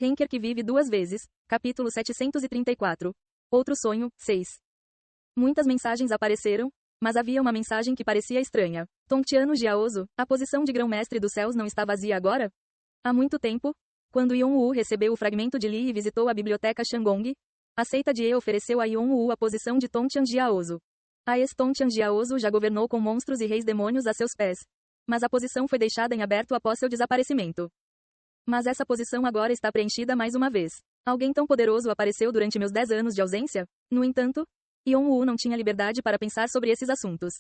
Henker que vive duas vezes. Capítulo 734. Outro sonho, 6. Muitas mensagens apareceram, mas havia uma mensagem que parecia estranha. Tontiano Jiaozo, a posição de grão-mestre dos céus não está vazia agora? Há muito tempo, quando Yong-Wu recebeu o fragmento de Li e visitou a biblioteca Shangong, a seita de Ye ofereceu a Yong-Wu a posição de Tontian Jiaozo. A ex-Tontian Jiaozo já governou com monstros e reis demônios a seus pés, mas a posição foi deixada em aberto após seu desaparecimento. Mas essa posição agora está preenchida mais uma vez. Alguém tão poderoso apareceu durante meus 10 anos de ausência? No entanto, Yong-Wu não tinha liberdade para pensar sobre esses assuntos.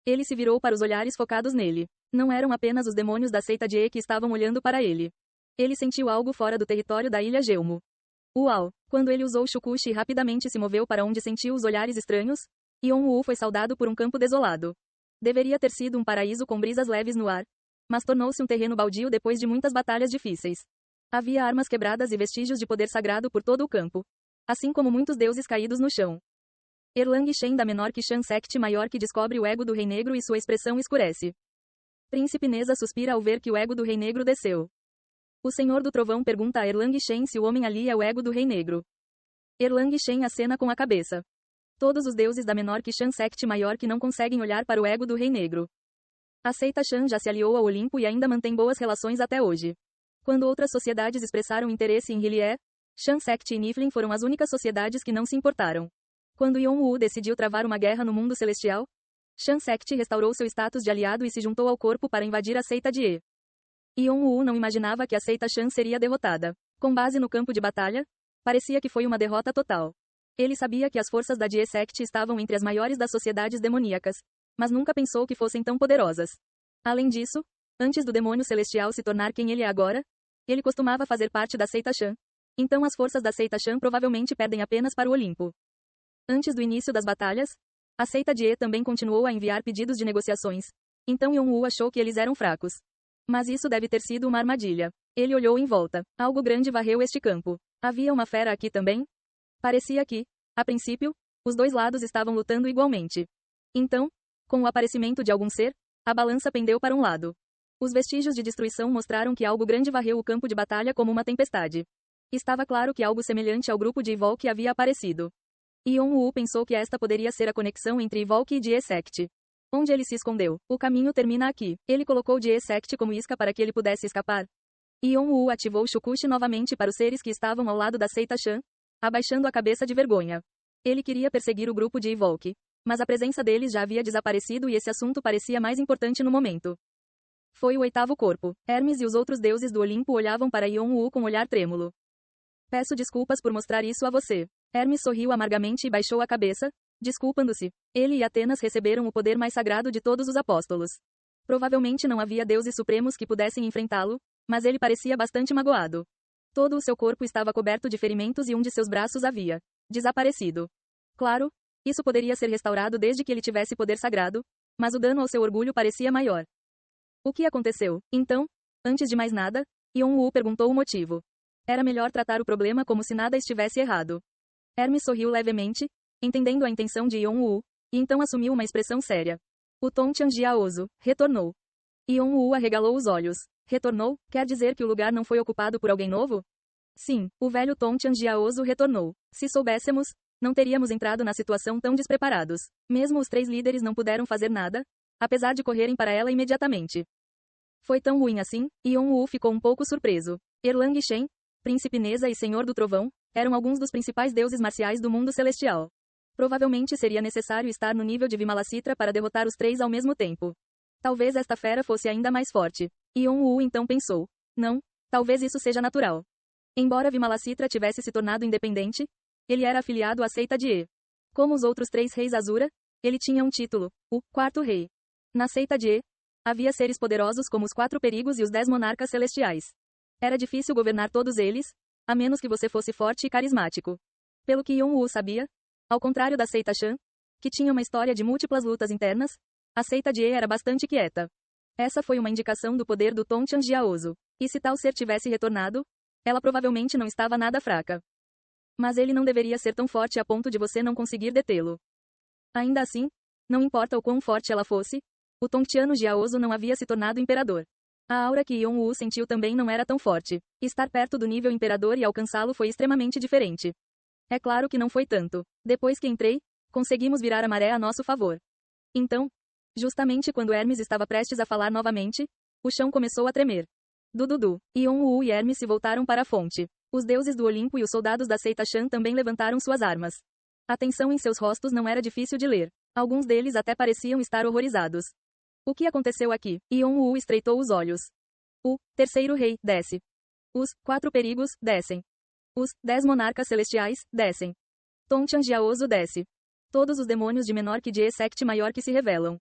Ele se virou para os olhares focados nele. Não eram apenas os demônios da seita de Ye que estavam olhando para ele. Ele sentiu algo fora do território da ilha Gelmo. Uau! Quando ele usou Shukushi e rapidamente se moveu para onde sentiu os olhares estranhos, Yong-Wu foi saudado por um campo desolado. Deveria ter sido um paraíso com brisas leves no ar, mas tornou-se um terreno baldio depois de muitas batalhas difíceis. Havia armas quebradas e vestígios de poder sagrado por todo o campo, assim como muitos deuses caídos no chão. Erlang Shen da menor que Shan Sect maior que descobre o ego do Rei Negro e sua expressão escurece. Príncipe Neza suspira ao ver que o ego do Rei Negro desceu. O Senhor do Trovão pergunta a Erlang Shen se o homem ali é o ego do Rei Negro. Erlang Shen acena com a cabeça. Todos os deuses da menor que Shan Sect maior que não conseguem olhar para o ego do Rei Negro. A seita Shan já se aliou ao Olimpo e ainda mantém boas relações até hoje. Quando outras sociedades expressaram interesse em Hyliea, Shan Sect e Niflheim foram as únicas sociedades que não se importaram. Quando Yong-Wu decidiu travar uma guerra no mundo celestial, Shan Sect restaurou seu status de aliado e se juntou ao corpo para invadir a seita de Ye. Yong-Wu não imaginava que a seita Shan seria derrotada. Com base no campo de batalha, parecia que foi uma derrota total. Ele sabia que as forças da Die Sect estavam entre as maiores das sociedades demoníacas, mas nunca pensou que fossem tão poderosas. Além disso, antes do demônio celestial se tornar quem ele é agora, ele costumava fazer parte da seita Shan. Então as forças da seita Shan provavelmente perdem apenas para o Olimpo. Antes do início das batalhas, a seita de Ye também continuou a enviar pedidos de negociações. Então Yong-Wu achou que eles eram fracos. Mas isso deve ter sido uma armadilha. Ele olhou em volta. Algo grande varreu este campo. Havia uma fera aqui também? Parecia que, a princípio, os dois lados estavam lutando igualmente. Então, com o aparecimento de algum ser, a balança pendeu para um lado. Os vestígios de destruição mostraram que algo grande varreu o campo de batalha como uma tempestade. Estava claro que algo semelhante ao grupo de Evolk havia aparecido. Yong-Wu pensou que esta poderia ser a conexão entre Evolk e Die Sect. Onde ele se escondeu? O caminho termina aqui. Ele colocou Die Sect como isca para que ele pudesse escapar. Yong-Wu ativou Shukushi novamente para os seres que estavam ao lado da seita Shan, abaixando a cabeça de vergonha. Ele queria perseguir o grupo de Evolk, mas a presença deles já havia desaparecido e esse assunto parecia mais importante no momento. Foi o oitavo corpo. Hermes e os outros deuses do Olimpo olhavam para Yong-Wu com um olhar trêmulo. Peço desculpas por mostrar isso a você. Hermes sorriu amargamente e baixou a cabeça, desculpando-se. Ele e Atenas receberam o poder mais sagrado de todos os apóstolos. Provavelmente não havia deuses supremos que pudessem enfrentá-lo, mas ele parecia bastante magoado. Todo o seu corpo estava coberto de ferimentos e um de seus braços havia desaparecido. Claro, isso poderia ser restaurado desde que ele tivesse poder sagrado, mas o dano ao seu orgulho parecia maior. O que aconteceu? Então, antes de mais nada, Yong-Wu perguntou o motivo. Era melhor tratar o problema como se nada estivesse errado. Hermes sorriu levemente, entendendo a intenção de Yong-Wu, e então assumiu uma expressão séria. O Tontian Jiaozo retornou. Yong-Wu arregalou os olhos. Retornou? Quer dizer que o lugar não foi ocupado por alguém novo? Sim, o velho Tontian Jiaozo retornou. Se soubéssemos, não teríamos entrado na situação tão despreparados. Mesmo os 3 líderes não puderam fazer nada, apesar de correrem para ela imediatamente. Foi tão ruim assim? Yong-Wu ficou um pouco surpreso. Erlang Shen, Príncipe Neza e Senhor do Trovão, eram alguns dos principais deuses marciais do mundo celestial. Provavelmente seria necessário estar no nível de Vimalasitra para derrotar os 3 ao mesmo tempo. Talvez esta fera fosse ainda mais forte. Yong-Wu então pensou. Não, talvez isso seja natural. Embora Vimalasitra tivesse se tornado independente, ele era afiliado à seita de Ye. Como os outros 3 reis Azura, ele tinha um título, o quarto rei. Na seita de Ye, havia seres poderosos como os 4 perigos e os 10 monarcas celestiais. Era difícil governar todos eles, a menos que você fosse forte e carismático. Pelo que Yong-Wu sabia, ao contrário da seita Shan, que tinha uma história de múltiplas lutas internas, a seita de Ye era bastante quieta. Essa foi uma indicação do poder do Tontian Jiaozo. E se tal ser tivesse retornado, ela provavelmente não estava nada fraca. Mas ele não deveria ser tão forte a ponto de você não conseguir detê-lo. Ainda assim, não importa o quão forte ela fosse, o Tontiano Jiaozo não havia se tornado imperador. A aura que Yon-woo sentiu também não era tão forte. Estar perto do nível imperador e alcançá-lo foi extremamente diferente. É claro que não foi tanto. Depois que entrei, conseguimos virar a maré a nosso favor. Então, justamente quando Hermes estava prestes a falar novamente, o chão começou a tremer. Dududu. Yon-woo e Hermes se voltaram para a fonte. Os deuses do Olimpo e os soldados da seita Shan também levantaram suas armas. A tensão em seus rostos não era difícil de ler. Alguns deles até pareciam estar horrorizados. O que aconteceu aqui? Yon-woo estreitou os olhos. O terceiro rei desce. Os 4 perigos descem. Os 10 monarcas celestiais descem. Tongtian Jiaozu desce. Todos os demônios de menor que de sect maior que se revelam.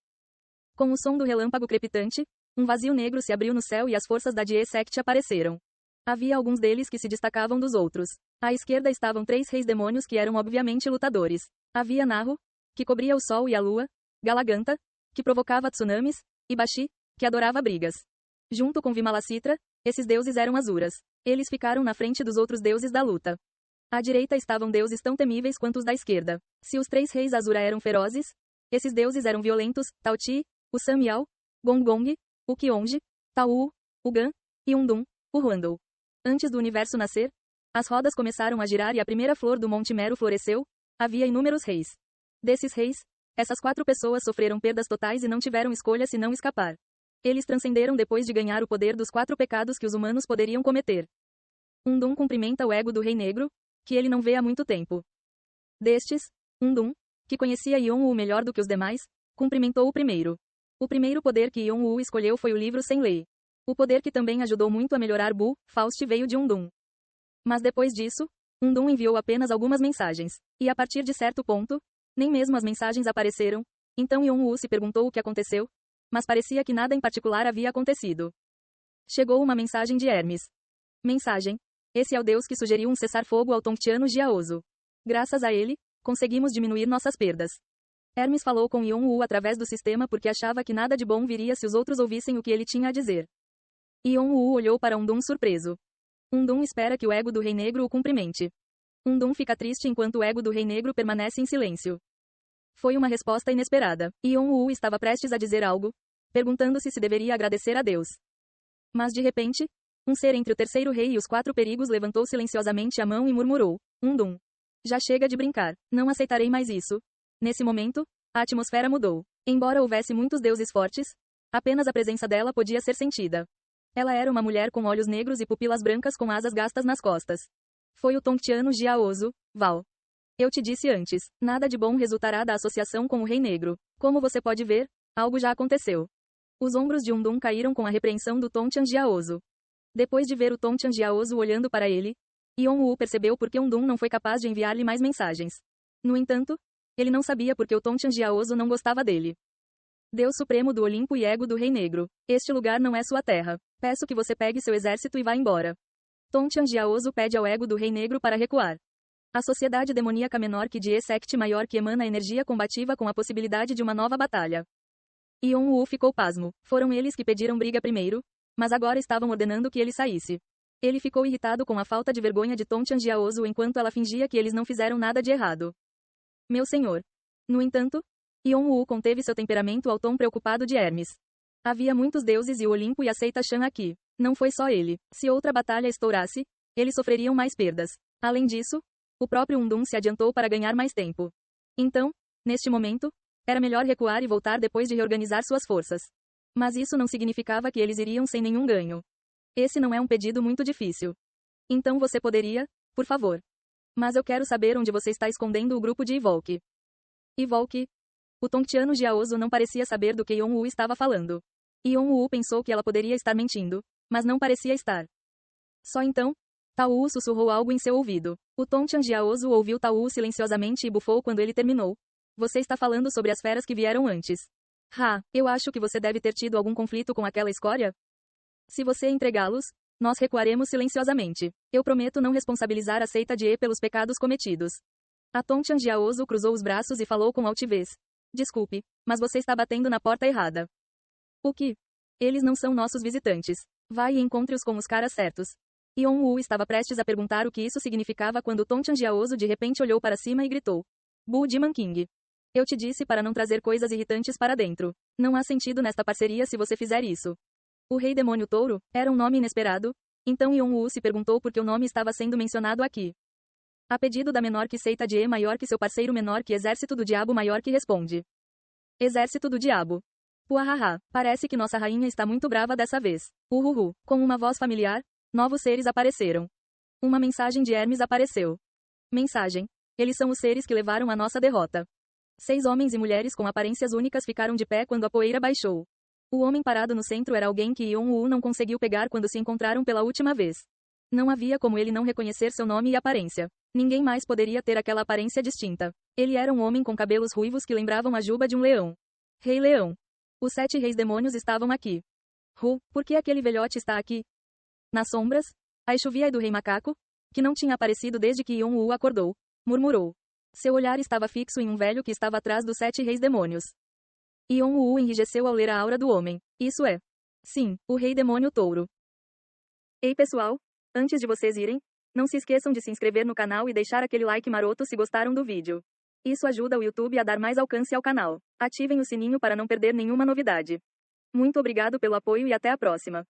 Com o som do relâmpago crepitante, um vazio negro se abriu no céu e as forças da Die Sect apareceram. Havia alguns deles que se destacavam dos outros. À esquerda estavam 3 reis demônios que eram obviamente lutadores. Havia Naru, que cobria o sol e a lua, Galaganta, que provocava tsunamis, e Bashi, que adorava brigas. Junto com Vimalacitra, esses deuses eram Asuras. Eles ficaram na frente dos outros deuses da luta. À direita estavam deuses tão temíveis quanto os da esquerda. Se os 3 reis Asura eram ferozes, esses deuses eram violentos: Tao-Ti, o Samyao, Gong-Gong, o Kionji, Tao-U, o Gan, e Undun, o Huandou. Antes do universo nascer, as rodas começaram a girar e a primeira flor do Monte Mero floresceu. Havia inúmeros reis. Desses reis, essas 4 pessoas sofreram perdas totais e não tiveram escolha senão escapar. Eles transcenderam depois de ganhar o poder dos 4 pecados que os humanos poderiam cometer. Undun cumprimenta o ego do Rei Negro, que ele não vê há muito tempo. Destes, Undun, que conhecia Yon-woo melhor do que os demais, cumprimentou o primeiro. O primeiro poder que Yon-woo escolheu foi o livro sem lei. O poder que também ajudou muito a melhorar Bu, Faust veio de Undun. Mas depois disso, Undun enviou apenas algumas mensagens. E a partir de certo ponto, nem mesmo as mensagens apareceram. Então Yon-woo se perguntou o que aconteceu, mas parecia que nada em particular havia acontecido. Chegou uma mensagem de Hermes. Mensagem: esse é o deus que sugeriu um cessar-fogo ao Tongtiano Jiaozu. Graças a ele, conseguimos diminuir nossas perdas. Hermes falou com Yon-woo através do sistema porque achava que nada de bom viria se os outros ouvissem o que ele tinha a dizer. Yon-woo olhou para Undun surpreso. Undun espera que o ego do Rei Negro o cumprimente. Undun fica triste enquanto o ego do Rei Negro permanece em silêncio. Foi uma resposta inesperada. Yon-woo estava prestes a dizer algo, perguntando-se se deveria agradecer a Deus. Mas de repente, um ser entre o terceiro rei e os 4 perigos levantou silenciosamente a mão e murmurou: Undun. Já chega de brincar. Não aceitarei mais isso. Nesse momento, a atmosfera mudou. Embora houvesse muitos deuses fortes, apenas a presença dela podia ser sentida. Ela era uma mulher com olhos negros e pupilas brancas com asas gastas nas costas. Foi o Tongtiano Jiaozu, Val. Eu te disse antes, nada de bom resultará da associação com o Rei Negro. Como você pode ver, algo já aconteceu. Os ombros de Undun caíram com a repreensão do Tongtian Jiaozu. Depois de ver o Tongtian Jiaozu olhando para ele, Yon-woo percebeu por que Undun não foi capaz de enviar-lhe mais mensagens. No entanto, ele não sabia por que o Tongtian Jiaozu não gostava dele. Deus Supremo do Olimpo e ego do Rei Negro, este lugar não é sua terra. Peço que você pegue seu exército e vá embora. Tongtian Jiaozu pede ao ego do Rei Negro para recuar. A sociedade demoníaca menor que Die Sect maior que emana energia combativa com a possibilidade de uma nova batalha. Yon-woo ficou pasmo. Foram eles que pediram briga primeiro, mas agora estavam ordenando que ele saísse. Ele ficou irritado com a falta de vergonha de Tongtian Jiaozu enquanto ela fingia que eles não fizeram nada de errado. Meu senhor. No entanto, Yon-woo conteve seu temperamento ao tom preocupado de Hermes. Havia muitos deuses e o Olimpo e a seita Shan aqui. Não foi só ele. Se outra batalha estourasse, eles sofreriam mais perdas. Além disso, o próprio Undun se adiantou para ganhar mais tempo. Então, neste momento, era melhor recuar e voltar depois de reorganizar suas forças. Mas isso não significava que eles iriam sem nenhum ganho. Esse não é um pedido muito difícil. Então você poderia, por favor. Mas eu quero saber onde você está escondendo o grupo de Ivolk. Ivolk? O Tongtiano Jiaozu não parecia saber do que Yon-woo estava falando. Yon-woo pensou que ela poderia estar mentindo, mas não parecia estar. Só então, Tao-u sussurrou algo em seu ouvido. O Tongtian Jiaozu ouviu Tao-u silenciosamente e bufou quando ele terminou. Você está falando sobre as feras que vieram antes. Eu acho que você deve ter tido algum conflito com aquela escória? Se você entregá-los, nós recuaremos silenciosamente. Eu prometo não responsabilizar a seita de E pelos pecados cometidos. A Tongtian Jiaozu cruzou os braços e falou com altivez. Desculpe, mas você está batendo na porta errada. O que? Eles não são nossos visitantes. Vai e encontre-os com os caras certos. Yon-woo estava prestes a perguntar o que isso significava quando Tongtian Jiaozu de repente olhou para cima e gritou. Bu Diman King. Eu te disse para não trazer coisas irritantes para dentro. Não há sentido nesta parceria se você fizer isso. O rei demônio touro era um nome inesperado, então Yon-Woo se perguntou por que o nome estava sendo mencionado aqui. A pedido da menor que seita de E maior que seu parceiro menor que exército do diabo maior que responde. Exército do diabo. Puahaha, parece que nossa rainha está muito brava dessa vez. Uhuhu, com uma voz familiar, novos seres apareceram. Uma mensagem de Hermes apareceu. Mensagem. Eles são os seres que levaram a nossa derrota. 6 homens e mulheres com aparências únicas ficaram de pé quando a poeira baixou. O homem parado no centro era alguém que Yon-Woo não conseguiu pegar quando se encontraram pela última vez. Não havia como ele não reconhecer seu nome e aparência. Ninguém mais poderia ter aquela aparência distinta. Ele era um homem com cabelos ruivos que lembravam a juba de um leão. Rei Leão. Os 7 reis demônios estavam aqui. Por que aquele velhote está aqui? Nas sombras, a chuvia do rei macaco, que não tinha aparecido desde que Yon-Woo acordou, murmurou. Seu olhar estava fixo em um velho que estava atrás dos 7 reis demônios. Yon-Woo enrijeceu ao ler a aura do homem. Isso é. Sim, o rei demônio touro. Ei pessoal, antes de vocês irem, não se esqueçam de se inscrever no canal e deixar aquele like maroto se gostaram do vídeo. Isso ajuda o YouTube a dar mais alcance ao canal. Ativem o sininho para não perder nenhuma novidade. Muito obrigado pelo apoio e até a próxima.